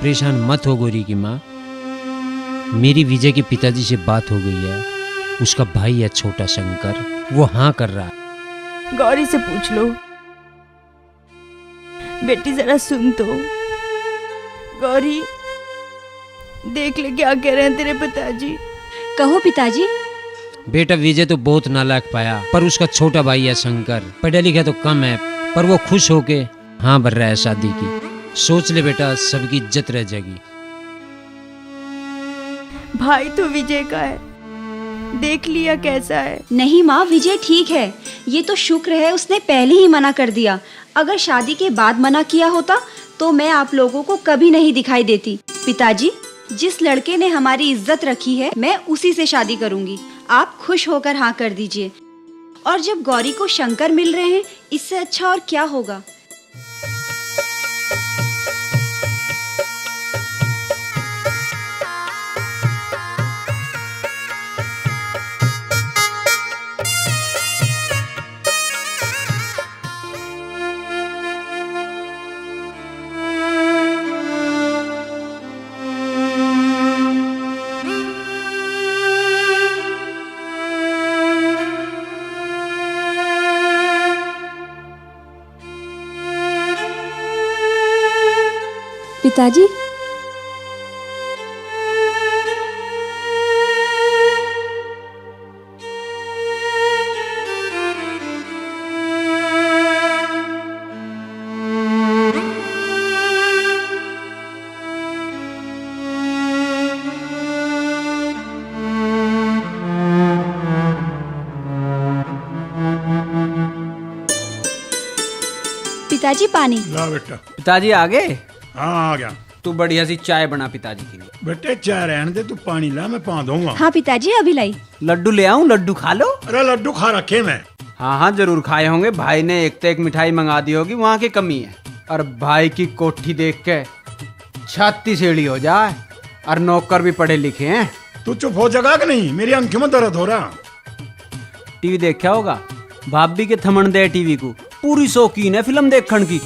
परेशान मत हो गोरी की माँ, मेरी विजय के पिताजी से बात हो गई है। उसका भाई है छोटा शंकर, वो हाँ कर रहा है। गौरी से पूछ लो। बेटी जरा सुन तो। गौरी, देख ले क्या कह रहे हैं तेरे पिताजी। कहो पिताजी। बेटा विजय तो बहुत नालायक पाया, पर उसका छोटा भाई है शंकर, पढ़ा लिखा तो कम है, पर वो खुश होके हाँ भर रहा है शादी की। सोच ले बेटा, सबकी इज्जत रह जाएगी। भाई तो विजय का है, देख लिया कैसा है। नहीं माँ, विजय ठीक है। ये तो शुक्र है उसने पहले ही मना कर दिया। अगर शादी के बाद मना किया होता तो मैं आप लोगों को कभी नहीं दिखाई देती। पिताजी, जिस लड़के ने हमारी इज्जत रखी है मैं उसी से शादी करूंगी। आप खुश होकर हाँ कर दीजिए। और जब गौरी को शंकर मिल रहे हैं, इससे अच्छा और क्या होगा। पिताजी, पिताजी पानी। ला बेटा। पिताजी आ गए? हाँ आ गया। तू बढ़िया सी चाय बना पिताजी के लिए। बेटे चाय रहने दे, तू पानी ला, मैं पा दूंगा। हाँ पिताजी, अभी लाई। लड्डू ले आऊं? लड्डू खा लो। अरे लड्डू खा रखे मैं। हाँ हाँ जरूर खाए होंगे। भाई ने एक तो एक मिठाई मंगा दी होगी, वहाँ की कमी है। और भाई की कोठी देख के छाती सेड़ी हो जाए। और नौकर भी पढ़े लिखे हैं। तू चुप हो जगा कि नहीं? मेरी आंखों में दर्द हो रहा। टीवी देखा होगा? भाभी के थमन दे टीवी को। पूरी शौकीन है फिल्म देखने की।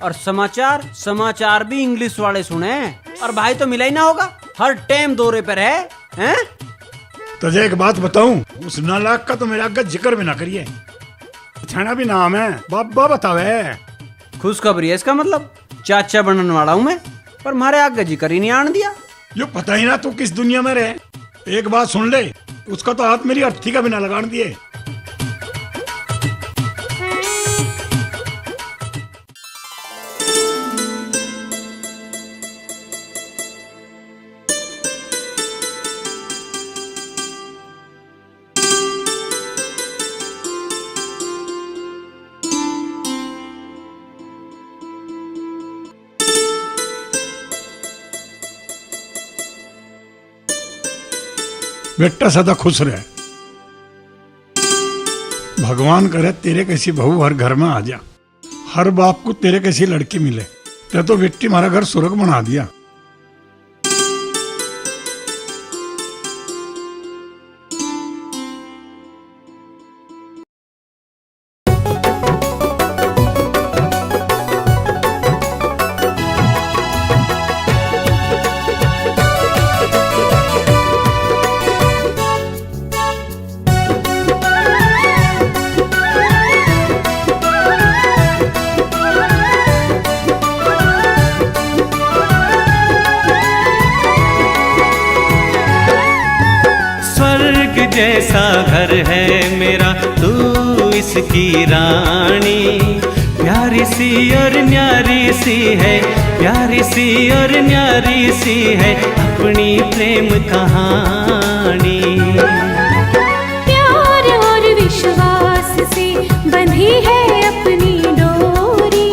और समाचार भी इंग्लिश वाले सुने। और भाई तो मिला ही ना होगा, हर टाइम दौरे पर है, हैं? तुझे एक बात बताऊं, उस नालायक का तो मेरा आगे जिक्र भी ना करिए। छाना भी नाम है, बाबा बतावे। खुशखबरी है इसका मतलब। चाचा बनने वाला हूँ मैं, पर मारे आगे जिक्र ही नहीं आन दिया। यो पता ही ना तू किस दुनिया में रहे। एक बात सुन ले, उसका तो हाथ मेरी अर्थी का भी ना लगान दिए। बेटा सदा खुश रहे। भगवान करे तेरे कैसी बहू हर घर में आ जा। हर बाप को तेरे कैसी लड़की मिले। ते तो बेटी हमारा घर स्वर्ग बना दिया। जैसा घर है मेरा, तू इसकी रानी। प्यारी सी और न्यारी सी है, प्यारी सी और न्यारी सी है अपनी प्रेम कहानी। प्यार और विश्वास से बंधी है अपनी डोरी।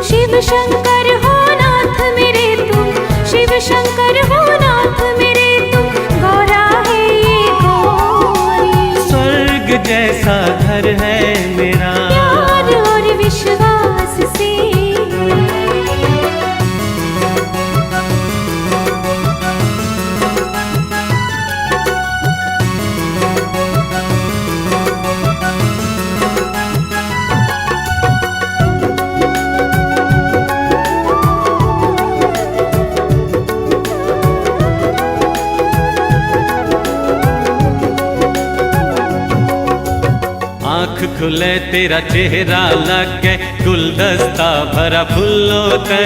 शिव शंकर हो नाथ मेरे तुम, शिव शंकर हो नाथ मेरे तुम। गौरा है ये गौरी। स्वर्ग जैसा घर है मेरा, प्यार और विश्वास से। खुले तेरा चेहरा लगे गुलदस्ता भरा फूलों ते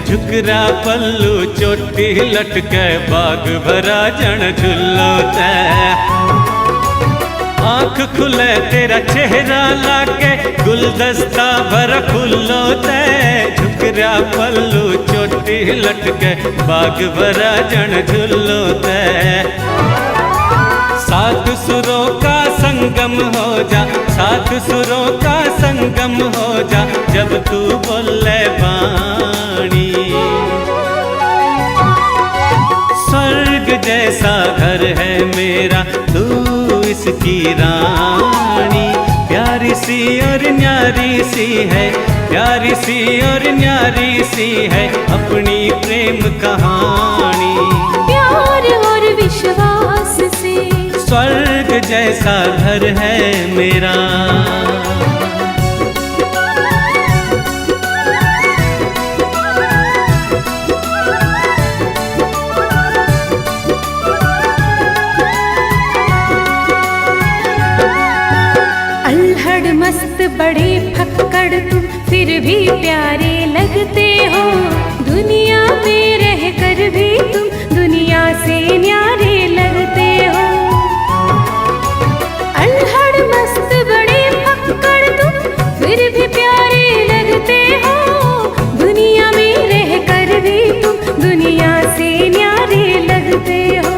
झुकरा पल्लू चोटी लटके बाग भरा जन झुल्लो ते आँख खुले तेरा चेहरा लागे गुलदस्ता भरा फूलों ते झुकरा पल्लू चोटी लटके बाग भरा जन झुल्लो ते सात सुरों का संगम हो जा सात सुरों का संगम हो जा जब तू बोले बाणी स्वर्ग जैसा घर है मेरा तू इसकी रानी प्यारी सी और न्यारी सी है प्यारी सी और न्यारी सी है अपनी प्रेम कहानी प्यार और विश्वास से स्वर्ग जैसा घर है मेरा अल्हड़ मस्त बड़े फक्कड़ तुम फिर भी प्यारे लगते हो दुनिया में रह कर भी तुम दुनिया से न्यारे लगते हो अल्हड़ मस्त बड़े फक्कड़ तुम फिर भी प्यारे लगते हो दुनिया में रह कर भी तुम दुनिया से न्यारे लगते हो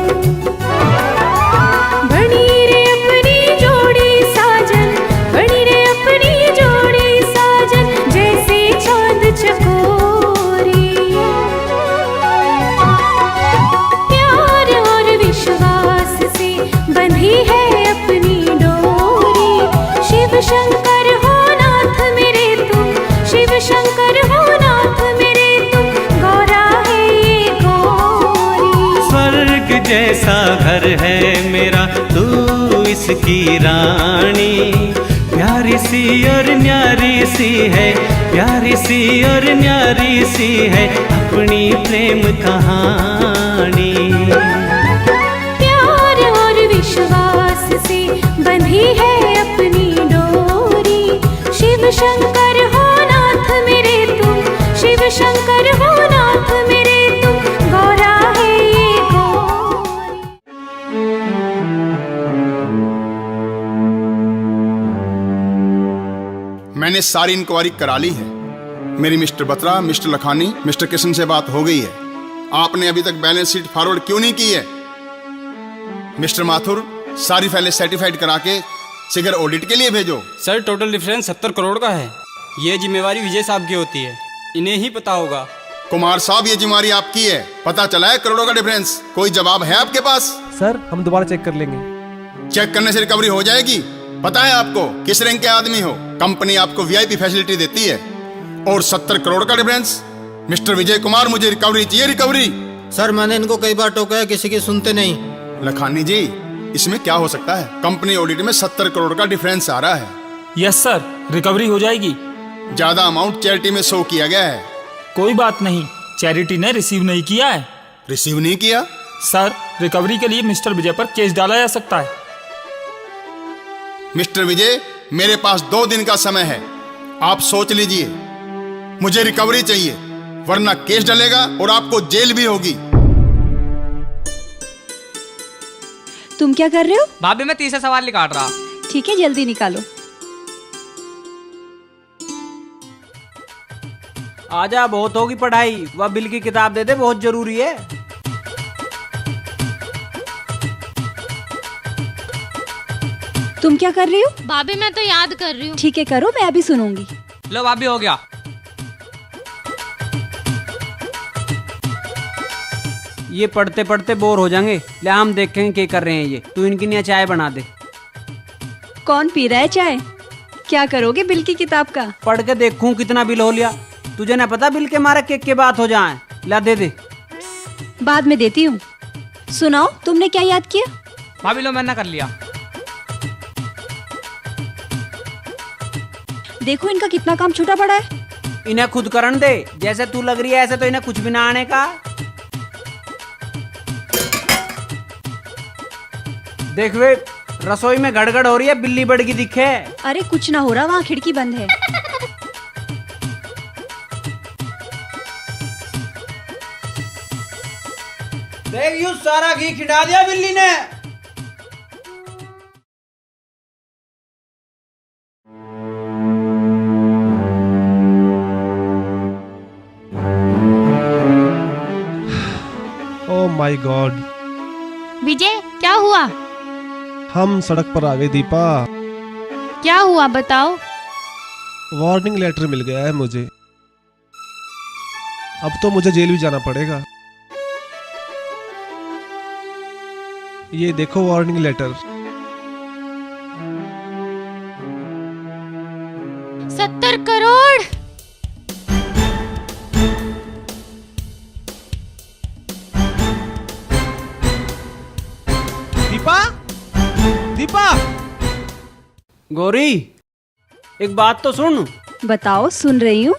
बनी रे अपनी जोड़ी साजन बनी रे अपनी जोड़ी साजन जैसे चांद चकोरी प्यार और विश्वास से बंधी है अपनी डोरी शिव शंकर हो नाथ मेरे तुम शिव शंकर हो नाथ मेरे तुम गौरा है ये गौरी स्वर्ग जैसा घर है मेरा तू इसकी रानी प्यारी सी और न्यारी सी है प्यारी सी और न्यारी सी है अपनी प्रेम कहानी प्यार और विश्वास से बंधी है अपनी डोरी शिव शंकर हो नाथ मेरे तुम शिव शंकर हो नाथ मेरे तुम गौरा है ये गौरी मैंने सारी इंक्वायरी करा ली है मेरी mister Batra mister Lakhani mister Kishan से बात हो गई है आपने अभी तक बैलेंस शीट फॉरवर्ड क्यों नहीं की है मिस्टर माथुर सारी फाइलें सर्टिफाइड करा के सिगर ऑडिट के लिए भेजो सर टोटल डिफरेंस 70 करोड़ का है ये जिम्मेवारी विजय साहब की होती है इन्हें ही पता होगा कुमार साहब ये जिम्मेवारी आपकी है पता चला है करोड़ों का डिफरेंस कोई जवाब है आपके पास सर हम दोबारा चेक कर लेंगे चेक करने से रिकवरी हो जाएगी पता है आपको किस रैंक के आदमी हो कंपनी आपको वीआईपी फैसिलिटी देती है और 70 करोड़ का डिफरेंस मिस्टर विजय कुमार मुझे रिकवरी चाहिए रिकवरी सर मैंने इनको कई बार टोका है किसी की सुनते नहीं लखानी जी इसमें क्या हो सकता है कंपनी ऑडिट में 70 करोड़ का डिफरेंस आ रहा है यस सर रिकवरी हो जाएगी ज्यादा अमाउंट चैरिटी में शो किया गया है कोई बात नहीं चैरिटी ने रिसीव नहीं किया है रिसीव नहीं किया सर रिकवरी के लिए मिस्टर विजय पर केस डाला जा सकता है मिस्टर विजय मेरे पास 2 दिन का समय है आप सोच लीजिए मुझे रिकवरी चाहिए वरना केस डलेगा और आपको जेल भी होगी तुम क्या कर रहे हो भाभी मैं तीसरा सवाल नहीं काट रहा ठीक है जल्दी निकालो आजा बहुत होगी पढ़ाई वह बिल की किताब दे दे बहुत जरूरी है तुम क्या कर रही हो भाभी मैं तो याद कर रही हूँ ठीक है करो मैं अभी सुनूंगी लो भाभी हो गया ये पढ़ते पढ़ते बोर हो जाएंगे ले हम देखेंगे क्या कर रहे हैं ये तू इनकी लिए चाय बना दे कौन पी रहा है चाय क्या करोगे बिल की किताब का पढ़ के देखूं कितना बिल हो लिया तुझे ना पता बिल के मारे केक के बात हो जाए ला दे दे बाद में देती हूँ सुनाओ तुमने क्या याद किया भाभी लो मैंने कर लिया देखो इनका कितना काम छूटा पड़ा है इन्हें खुद करन दे जैसे तू लग रही है ऐसे तो इन्हें कुछ भी ना आने का देख वे रसोई में गड़गड़ हो रही है, बिल्ली बढ़ की दिखे। अरे कुछ ना हो रहा, वहाँ खिड़की बंद है। देख यूं सारा घी खिंडा दिया बिल्ली ने। ओह माय गॉड, विजय क्या हुआ? हम सड़क पर आ गए दीपा। क्या हुआ बताओ। वार्निंग लेटर मिल गया है मुझे। अब तो मुझे जेल भी जाना पड़ेगा। ये देखो वार्निंग लेटर। 70 करोड़। दीपा, दीपा। गौरी एक बात तो सुन। बताओ, सुन रही हूँ।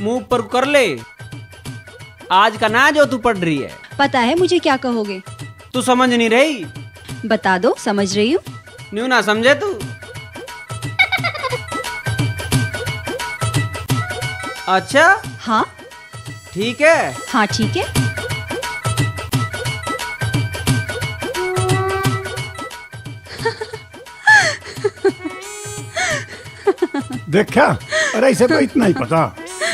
मुंह पर कर ले। आज का ना जो तू पढ़ रही है। पता है मुझे क्या कहोगे। तू समझ नहीं रही। बता दो, समझ रही हूँ। न्यू ना समझे तू। अच्छा हाँ ठीक है। हाँ ठीक है। देखा, अरे इसे तो इतना ही पता।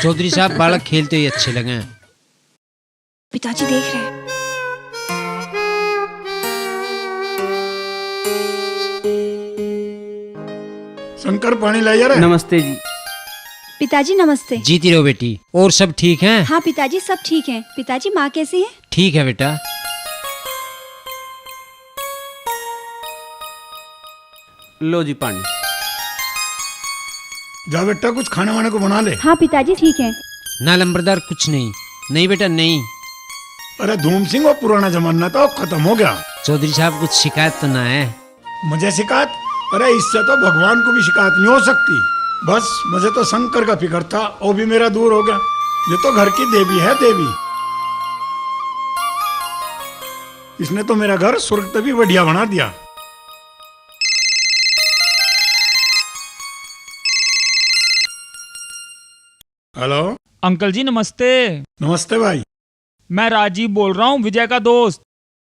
चौधरी साहब बालक खेलते ही अच्छे लगे। पिताजी देख रहे हैं। शंकर पानी लाइए रे। नमस्ते जी। पिताजी नमस्ते। जीती रहो बेटी। और सब ठीक हैं? हाँ पिताजी सब ठीक हैं। पिताजी माँ कैसी है? ठीक है बेटा। लो जी पानी। जा बेटा, कुछ खाने वाने को बना ले। हाँ पिताजी ठीक है। ना लंबरदार कुछ नहीं। नहीं बेटा नहीं। अरे धूम सिंह, वो पुराना जमाना तो खत्म हो गया। चौधरी साहब कुछ शिकायत तो ना है? मुझे शिकायत? अरे इससे तो भगवान को भी शिकायत नहीं हो सकती। बस मुझे तो शंकर का फिक्र था, वो भी मेरा दूर हो गया। ये तो घर की देवी है, देवी। इसने तो मेरा घर स्वर्ग से भी बढ़िया बना दिया। हेलो अंकल जी नमस्ते। नमस्ते भाई। मैं राजीव बोल रहा हूँ, विजय का दोस्त।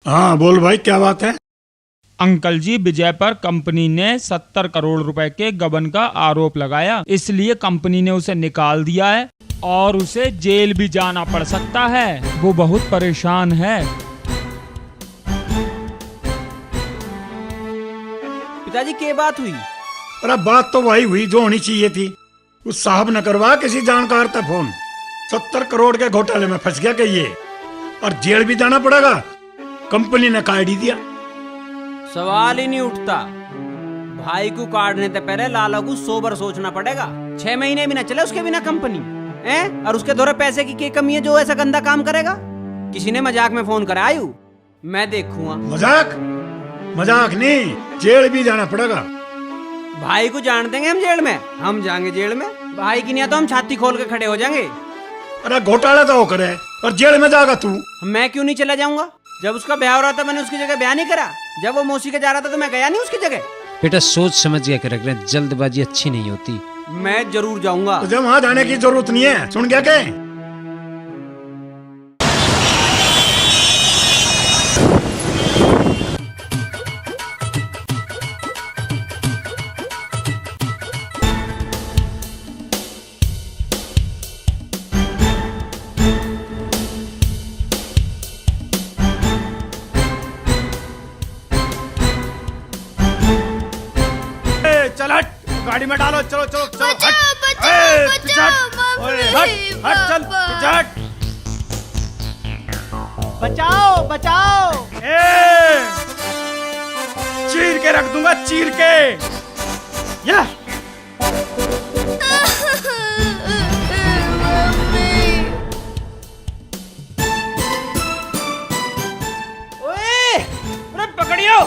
हाँ बोल भाई, क्या बात है? अंकल जी, विजय पर कंपनी ने 70 करोड़ रुपए के गबन का आरोप लगाया, इसलिए कंपनी ने उसे निकाल दिया है और उसे जेल भी जाना पड़ सकता है। वो बहुत परेशान है। पिताजी क्या बात हुई? अरे बात तो वही हुई जो होनी चाहिए थी। उस साहब ने करवा किसी जानकार था फोन। 70 करोड़ के घोटाले में फंस गया कि ये, और जेल भी जाना पड़ेगा। कंपनी ने काट ही दिया। सवाल ही नहीं उठता। भाई को काटने से पहले लाला को 100 बार सोचना पड़ेगा। 6 महीने भी ना चले उसके बिना कंपनी है। और उसके दौरे पैसे की क्या कमी है जो ऐसा गंदा काम करेगा? किसी ने मजाक में फोन करा आयु, मैं देखूंगा। मजाक? मजाक नहीं, जेल भी जाना पड़ेगा। भाई को जान देंगे हम जेल में? हम जाएंगे जेल में? भाई की नहीं तो हम छाती खोल के खड़े हो जाएंगे। अरे घोटाला तो वो करे और जेल में जाएगा तू। मैं क्यों नहीं चला जाऊंगा? जब उसका ब्याह हो रहा था मैंने उसकी जगह ब्याह नहीं करा। जब वो मौसी के जा रहा था तो मैं गया नहीं उसकी जगह। बेटा सोच समझ के रख रहे, जल्दबाजी अच्छी नहीं होती। मैं जरूर जाऊंगा। तुझे वहां जाने की जरूरत नहीं है, सुन गया के? चल हट, गाड़ी में डालो। चलो चलो चलो, हट हट चल, हट। बचाओ बचाओ। चीर के रख दूंगा, चीर के। या ओए, अरे पकड़ियो।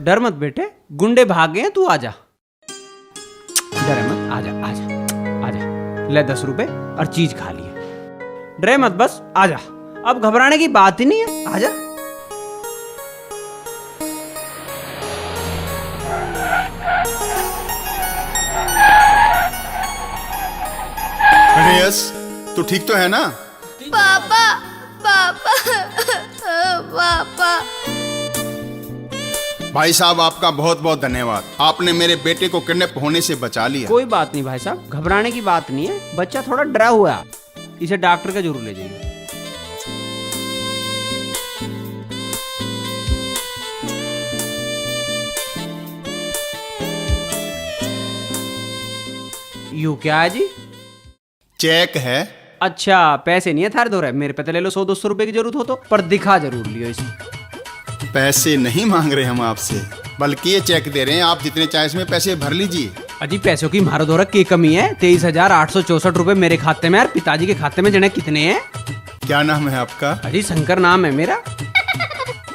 डर मत बेटे, गुंडे भाग गए, तू आजा। डरे मत, आजा आजा आजा। ले 10 रुपए और चीज खा लिए। डरे मत, बस आजा। अब घबराने की बात ही नहीं है, आजा। अरे यस, तू ठीक तो है ना? पापा पापा पापा। भाई साहब, आपका बहुत बहुत धन्यवाद। आपने मेरे बेटे को किडनैप होने से बचा लिया। कोई बात नहीं भाई साहब, घबराने की बात नहीं है। बच्चा थोड़ा डरा हुआ है, इसे डॉक्टर के जरूर ले जाइए। यू क्या है जी? चेक है। अच्छा, पैसे नहीं है थार दो रहे, मेरे पे तो ले लो 100-200 रुपए की जरूरत हो तो, पर दिखा जरूर लियो इसे। पैसे नहीं मांग रहे हम आपसे, बल्कि ये चेक दे रहे हैं। आप जितने चाहे इसमें पैसे भर लीजिए। अजी पैसों की मारो दौरा की कमी है? 23,864 रुपए मेरे खाते में और पिताजी के खाते में जने कितने हैं? क्या नाम है आपका? अजी शंकर नाम है मेरा।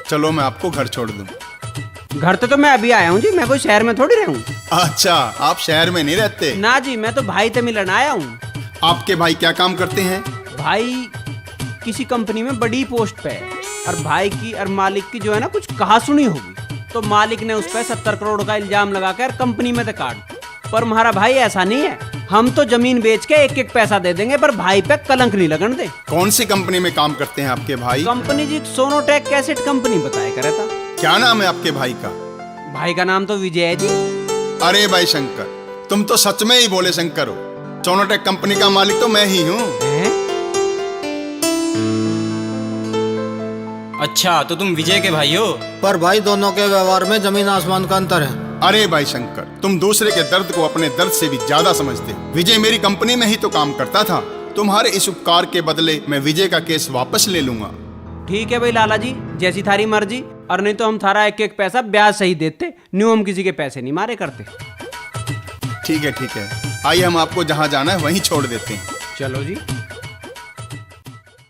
चलो मैं आपको घर छोड़ दूं। घर तो मैं अभी आया हूँ जी, मैं कोई शहर में थोड़ी रहूँ। अच्छा, आप शहर में नहीं रहते? ना जी, मैं तो भाई से मिलने आया हूँ। आपके भाई क्या काम करते हैं? भाई किसी कंपनी में बड़ी पोस्ट पे है, और भाई की और मालिक की जो है ना कुछ कहा सुनी होगी, तो मालिक ने उस पर 70 करोड़ का इल्जाम लगाकर कंपनी में काट। पर हमारा भाई ऐसा नहीं है, हम तो जमीन बेच के एक एक पैसा दे देंगे, पर भाई पे कलंक नहीं लगन दे। कौन सी कंपनी में काम करते हैं आपके भाई? कंपनी जी सोनोटेक कैसेट कंपनी बताया करे था। क्या नाम है आपके भाई का? भाई का नाम तो विजय है जी। अरे भाई शंकर, तुम तो सच में ही बोले शंकर हो। सोनोटेक कंपनी का मालिक तो मैं ही हूँ। अच्छा, तो तुम विजय के भाई हो? पर भाई दोनों के व्यवहार में जमीन आसमान का अंतर है। अरे भाई शंकर, तुम दूसरे के दर्द को अपने दर्द से भी ज्यादा समझते हो। विजय मेरी कंपनी में ही तो काम करता था। तुम्हारे इस उपकार के बदले मैं विजय का केस वापस ले लूंगा। ठीक है भाई लाला जी, जैसी थारी मर्जी। और नहीं तो हम थारा एक एक पैसा ब्याज सही देते, न्यू हम किसी के पैसे नहीं मारे करते। ठीक है, आइए हम आपको जहाँ जाना है वहीं छोड़ देते हैं। चलो जी।